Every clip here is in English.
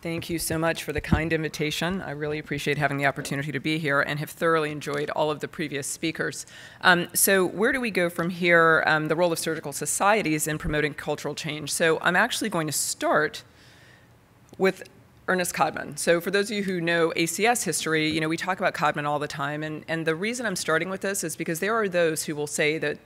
Thank you so much for the kind invitation. I really appreciate having the opportunity to be here and have thoroughly enjoyed all of the previous speakers. So where do we go from here? The role of surgical societies in promoting cultural change. So I'm actually going to start with Ernest Codman. So for those of you who know ACS history, we talk about Codman all the time. And the reason I'm starting with this is because there are those who will say that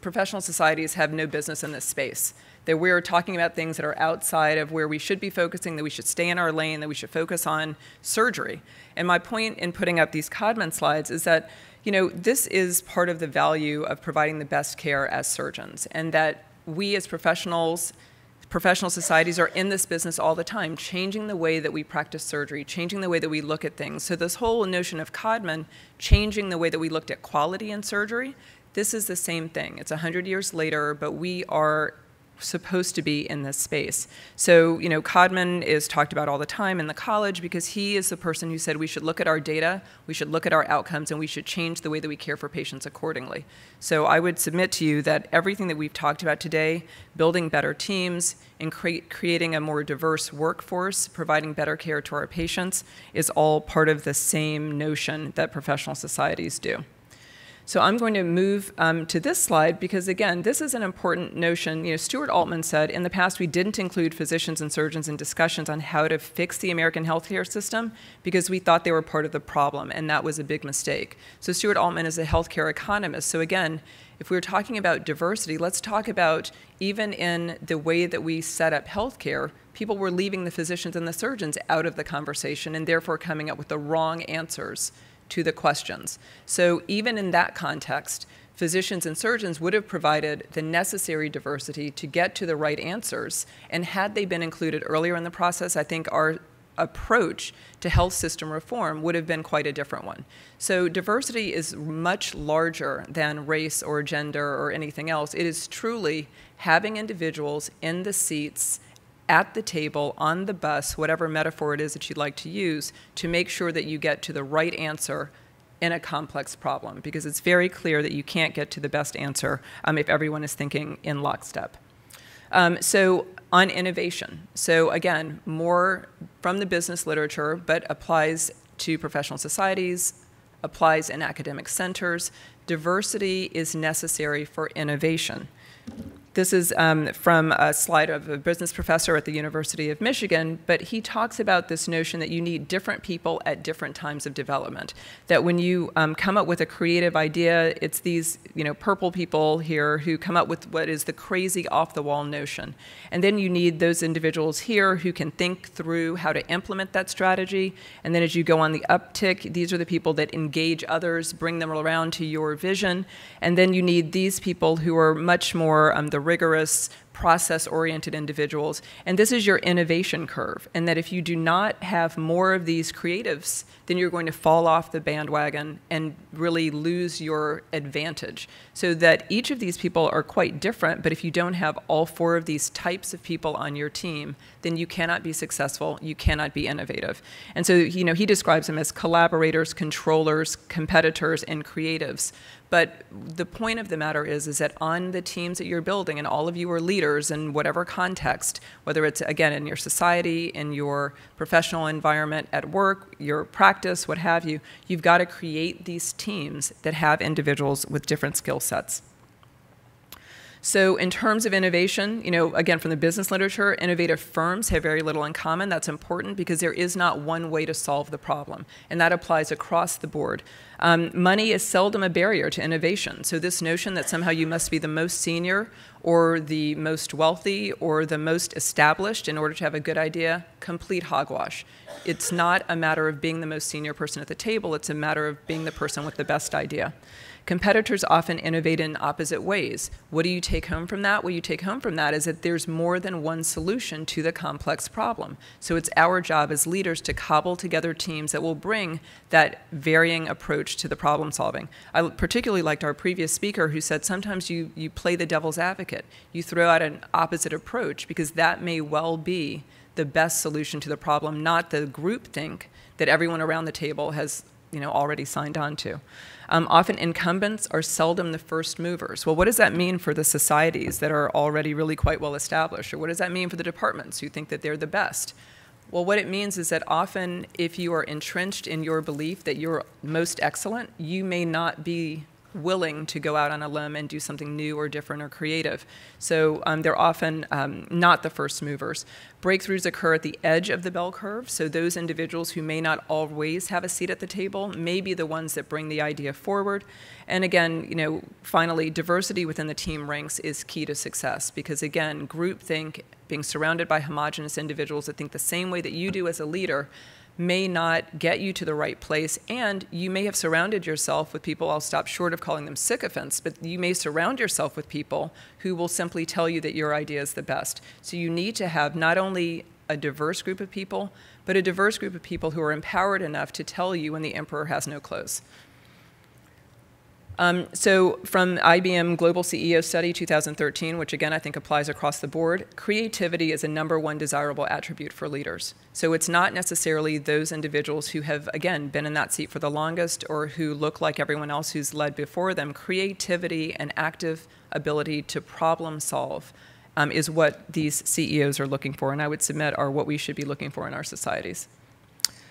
professional societies have no business in this space, that we're talking about things that are outside of where we should be focusing, that we should stay in our lane, that we should focus on surgery. And my point in putting up these Codman slides is that, this is part of the value of providing the best care as surgeons, and that we as professionals, professional societies are in this business all the time, changing the way that we practice surgery, changing the way that we look at things. So this whole notion of Codman changing the way that we looked at quality in surgery, this is the same thing. It's 100 years later, but we are supposed to be in this space. So, Codman is talked about all the time in the college because he is the person who said we should look at our data, we should look at our outcomes, and we should change the way that we care for patients accordingly. So I would submit to you that everything that we've talked about today, building better teams and creating a more diverse workforce, providing better care to our patients, is all part of the same notion that professional societies do. So I'm going to move to this slide because, again, this is an important notion. Stuart Altman said, in the past, we didn't include physicians and surgeons in discussions on how to fix the American healthcare system because we thought they were part of the problem, and that was a big mistake. So Stuart Altman is a healthcare economist. So again, if we're talking about diversity, let's talk about even in the way that we set up healthcare, people were leaving the physicians and the surgeons out of the conversation and therefore coming up with the wrong answers to the questions. So even in that context, physicians and surgeons would have provided the necessary diversity to get to the right answers. And had they been included earlier in the process, I think our approach to health system reform would have been quite a different one. So diversity is much larger than race or gender or anything else. It is truly having individuals in the seats at the table, on the bus, whatever metaphor it is that you'd like to use, to make sure that you get to the right answer in a complex problem, because it's very clear that you can't get to the best answer if everyone is thinking in lockstep. So on innovation. So again, more from the business literature, but applies to professional societies, applies in academic centers. Diversity is necessary for innovation. This is from a slide of a business professor at the University of Michigan, but he talks about this notion that you need different people at different times of development. That when you come up with a creative idea, it's these purple people here who come up with what is the crazy off-the-wall notion. And then you need those individuals here who can think through how to implement that strategy. And then as you go on the uptick, these are the people that engage others, bring them around to your vision. And then you need these people who are much more the rigorous, process-oriented individuals. And this is your innovation curve. And that if you do not have more of these creatives, then you're going to fall off the bandwagon and really lose your advantage. So that each of these people are quite different, but if you don't have all four of these types of people on your team, then you cannot be successful, you cannot be innovative. And so, he describes them as collaborators, controllers, competitors, and creatives. But the point of the matter is that on the teams that you're building, and all of you are leaders in whatever context, whether it's, again, in your society, in your professional environment, at work, your practice, what have you, you've got to create these teams that have individuals with different skill sets. So in terms of innovation, again, from the business literature, innovative firms have very little in common. That's important because there is not one way to solve the problem, and that applies across the board. Money is seldom a barrier to innovation. So this notion that somehow you must be the most senior or the most wealthy or the most established in order to have a good idea, complete hogwash. It's not a matter of being the most senior person at the table. It's a matter of being the person with the best idea. Competitors often innovate in opposite ways. What do you take home from that? What you take home from that is that there's more than one solution to the complex problem. So it's our job as leaders to cobble together teams that will bring that varying approach to the problem solving. I particularly liked our previous speaker who said sometimes you play the devil's advocate. You throw out an opposite approach because that may well be the best solution to the problem, not the groupthink that everyone around the table has already signed on to. Often incumbents are seldom the first movers. Well, what does that mean for the societies that are already really quite well established? Or what does that mean for the departments who think that they're the best? Well, what it means is that often if you are entrenched in your belief that you're most excellent, you may not be willing to go out on a limb and do something new or different or creative. So they're often not the first movers. Breakthroughs occur at the edge of the bell curve, so those individuals who may not always have a seat at the table may be the ones that bring the idea forward. And again, finally, diversity within the team ranks is key to success because, again, groupthink, being surrounded by homogenous individuals that think the same way that you do as a leader, may not get you to the right place, and you may have surrounded yourself with people, I'll stop short of calling them sycophants, but you may surround yourself with people who will simply tell you that your idea is the best. So you need to have not only a diverse group of people, but a diverse group of people who are empowered enough to tell you when the emperor has no clothes. So from IBM Global CEO Study 2013, which again I think applies across the board, creativity is a #1 desirable attribute for leaders. So it's not necessarily those individuals who have, again, been in that seat for the longest or who look like everyone else who's led before them. Creativity and active ability to problem solve is what these CEOs are looking for, and I would submit are what we should be looking for in our societies.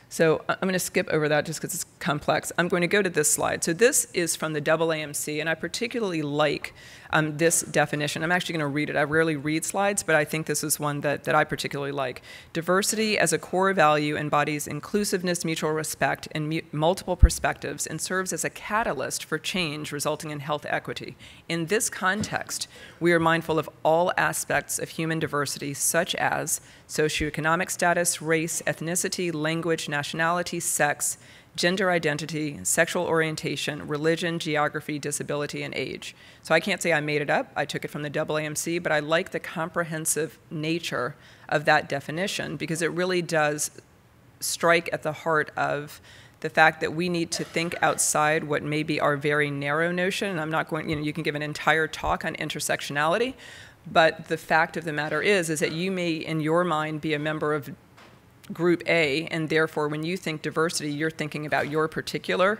So I'm going to skip over that just because it's complex. I'm going to go to this slide. So this is from the AAMC, and I particularly like this definition. I'm actually going to read it. I rarely read slides, but I think this is one that I particularly like. Diversity as a core value embodies inclusiveness, mutual respect, and multiple perspectives, and serves as a catalyst for change resulting in health equity. In this context, we are mindful of all aspects of human diversity, such as socioeconomic status, race, ethnicity, language, nationality, sex, gender identity, sexual orientation, religion, geography, disability, and age. So I can't say I made it up. I took it from the AAMC, but I like the comprehensive nature of that definition because it really does strike at the heart of the fact that we need to think outside what may be our very narrow notion. And I'm not going, you can give an entire talk on intersectionality, but the fact of the matter is that you may, in your mind, be a member of Group A, and therefore, when you think diversity, you're thinking about your particular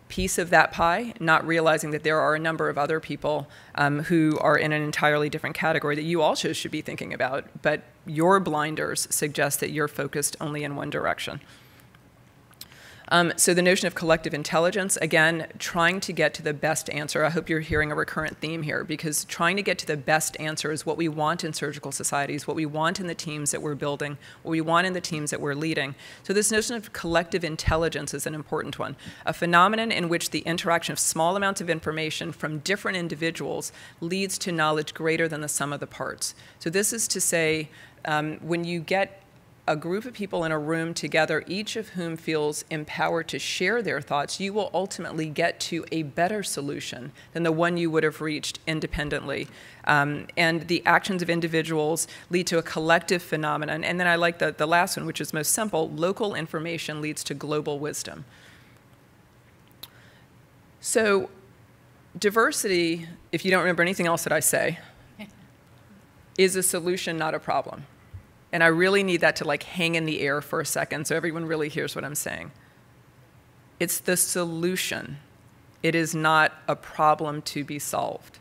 piece of that pie, not realizing that there are a number of other people who are in an entirely different category that you also should be thinking about, but your blinders suggest that you're focused only in one direction. So the notion of collective intelligence, again, trying to get to the best answer. I hope you're hearing a recurrent theme here because trying to get to the best answer is what we want in surgical societies, what we want in the teams that we're building, what we want in the teams that we're leading. So this notion of collective intelligence is an important one, a phenomenon in which the interaction of small amounts of information from different individuals leads to knowledge greater than the sum of the parts. So this is to say, when you get a group of people in a room together, each of whom feels empowered to share their thoughts, you will ultimately get to a better solution than the one you would have reached independently. And the actions of individuals lead to a collective phenomenon. And then I like the last one, which is most simple. Local information leads to global wisdom. So diversity, if you don't remember anything else that I say, is a solution, not a problem. And I really need that to hang in the air for a second so everyone really hears what I'm saying. It's the solution. It is not a problem to be solved.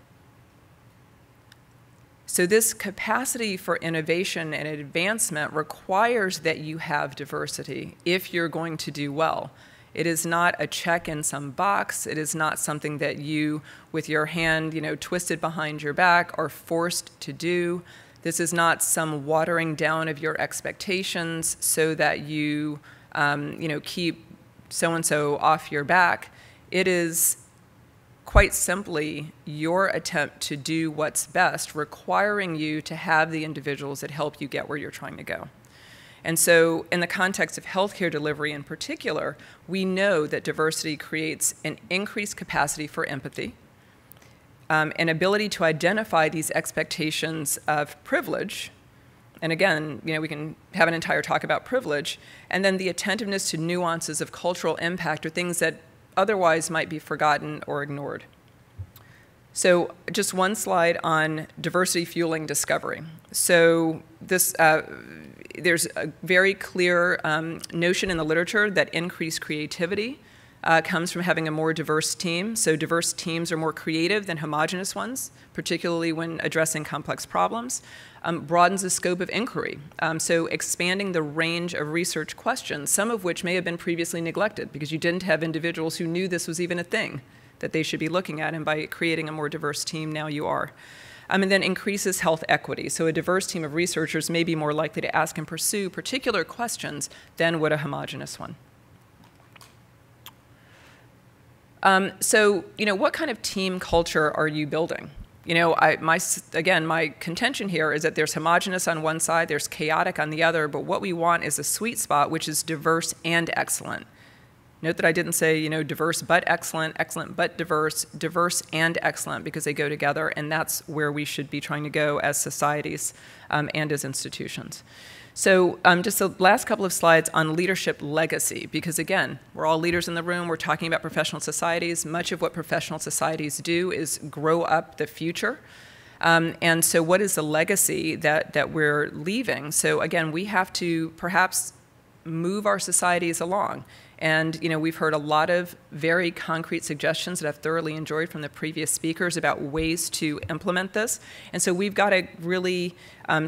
So this capacity for innovation and advancement requires that you have diversity if you're going to do well. It is not a check in some box. It is not something that you, with your hand, twisted behind your back, are forced to do. This is not some watering down of your expectations so that you, keep so-and-so off your back. It is quite simply your attempt to do what's best, requiring you to have the individuals that help you get where you're trying to go. And so in the context of healthcare delivery in particular, we know that diversity creates an increased capacity for empathy, an ability to identify these expectations of privilege. And again, we can have an entire talk about privilege, and then the attentiveness to nuances of cultural impact or things that otherwise might be forgotten or ignored. So just one slide on diversity fueling discovery. So this, there's a very clear notion in the literature that increased creativity comes from having a more diverse team. So diverse teams are more creative than homogeneous ones, particularly when addressing complex problems. Broadens the scope of inquiry. So expanding the range of research questions, some of which may have been previously neglected because you didn't have individuals who knew this was even a thing that they should be looking at, and by creating a more diverse team, now you are. And then increases health equity. So a diverse team of researchers may be more likely to ask and pursue particular questions than would a homogeneous one. So, what kind of team culture are you building? My contention here is that there's homogeneous on one side, there's chaotic on the other, but what we want is a sweet spot which is diverse and excellent. Note that I didn't say, diverse but excellent, excellent but diverse, diverse and excellent, because they go together, and that's where we should be trying to go as societies and as institutions. So just the last couple of slides on leadership legacy, because again, we're all leaders in the room, we're talking about professional societies. Much of what professional societies do is grow up the future. And so what is the legacy that we're leaving? So again, we have to perhaps move our societies along. And we've heard a lot of very concrete suggestions that I've thoroughly enjoyed from the previous speakers about ways to implement this. And so we've got to really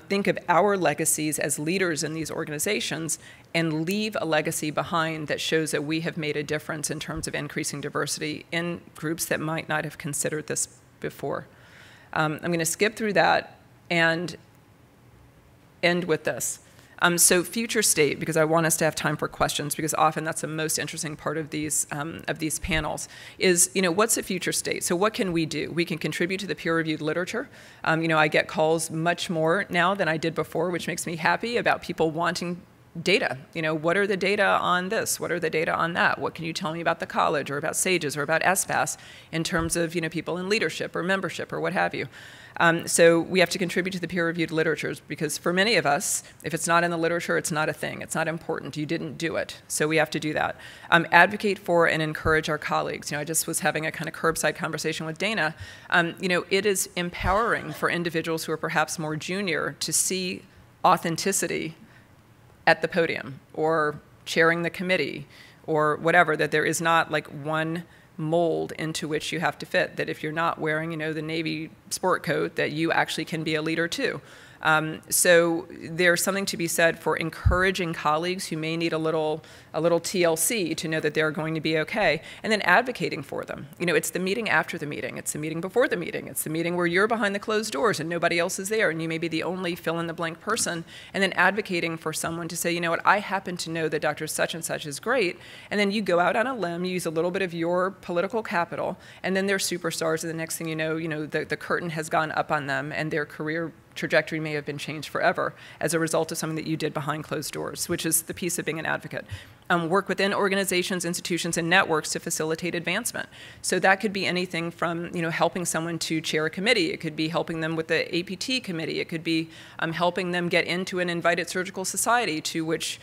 think of our legacies as leaders in these organizations and leave a legacy behind that shows that we have made a difference in terms of increasing diversity in groups that might not have considered this before. I'm going to skip through that and end with this. So future state, because I want us to have time for questions, because often that's the most interesting part of these panels, is, what's the future state? So what can we do? We can contribute to the peer-reviewed literature. I get calls much more now than I did before, which makes me happy about people wanting data. What are the data on this? What are the data on that? What can you tell me about the college or about SAGES or about SPAS in terms of, people in leadership or membership or what have you? So we have to contribute to the peer-reviewed literatures, because for many of us, if it's not in the literature, it's not a thing. It's not important. You didn't do it. So we have to do that. Advocate for and encourage our colleagues. I just was having a kind of curbside conversation with Dana. It is empowering for individuals who are perhaps more junior to see authenticity at the podium or chairing the committee or whatever, that there is not like one mold into which you have to fit, that if you're not wearing, the Navy sport coat, that you actually can be a leader too. So there's something to be said for encouraging colleagues who may need a little TLC to know that they're going to be okay, and then advocating for them. It's the meeting after the meeting. It's the meeting before the meeting. It's the meeting where you're behind the closed doors and nobody else is there, and you may be the only fill-in-the-blank person, and then advocating for someone to say, I happen to know that Dr. Such and Such is great, and then you go out on a limb, you use a little bit of your political capital, and then they're superstars, and the next thing you know, the curtain has gone up on them, and their career trajectory may have been changed forever as a result of something that you did behind closed doors, which is the piece of being an advocate. Work within organizations, institutions, and networks to facilitate advancement. So that could be anything from helping someone to chair a committee. It could be helping them with the APT committee. It could be helping them get into an invited surgical society to which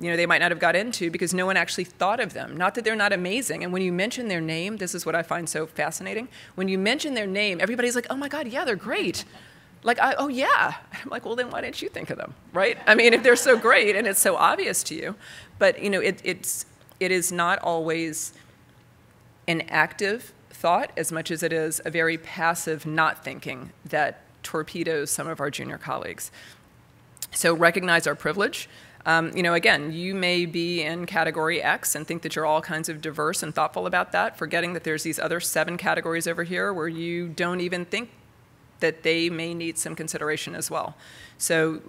they might not have got into because no one actually thought of them. Not that they're not amazing. And when you mention their name, this is what I find so fascinating. When you mention their name, everybody's like, oh my God, yeah, they're great. Like, oh yeah. I'm like, well, then why didn't you think of them, right? I mean, if they're so great and it's so obvious to you. But, it is not always an active thought as much as it is a very passive not thinking that torpedoes some of our junior colleagues. So recognize our privilege. Again, you may be in category X and think that you're all kinds of diverse and thoughtful about that, forgetting that there's these other 7 categories over here where you don't even think that they may need some consideration as well. So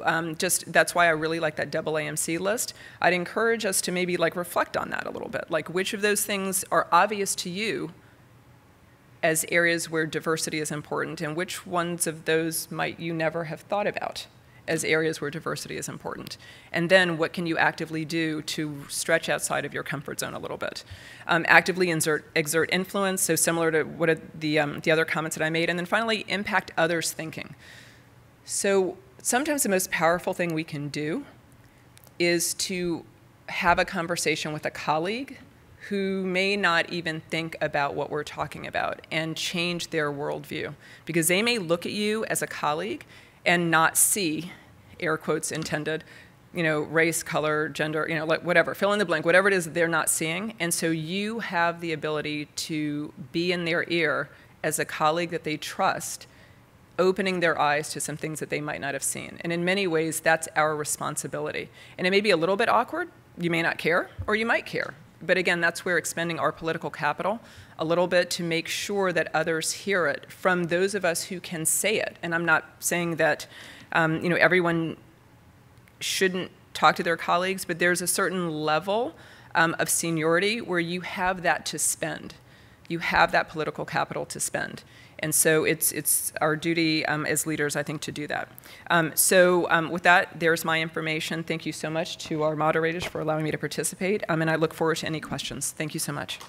that's why I really like that AAMC list. I'd encourage us to maybe reflect on that a little bit. Which of those things are obvious to you as areas where diversity is important, and which ones of those might you never have thought about as areas where diversity is important? And then what can you actively do to stretch outside of your comfort zone a little bit? Actively exert influence, so similar to what the other comments that I made. And then finally, impact others' thinking. So sometimes the most powerful thing we can do is to have a conversation with a colleague who may not even think about what we're talking about and change their worldview. Because they may look at you as a colleague and not see, air quotes intended, race, color, gender, like whatever, fill in the blank, whatever it is that they're not seeing. And so you have the ability to be in their ear as a colleague that they trust, opening their eyes to some things that they might not have seen. And in many ways, that's our responsibility. And it may be a little bit awkward. You may not care, or you might care. But again, that's where expending our political capital a little bit to make sure that others hear it from those of us who can say it. And I'm not saying that everyone shouldn't talk to their colleagues, but there's a certain level of seniority where you have that to spend. You have that political capital to spend. And so it's our duty as leaders, I think, to do that. With that, there's my information. Thank you so much to our moderators for allowing me to participate, and I look forward to any questions. Thank you so much.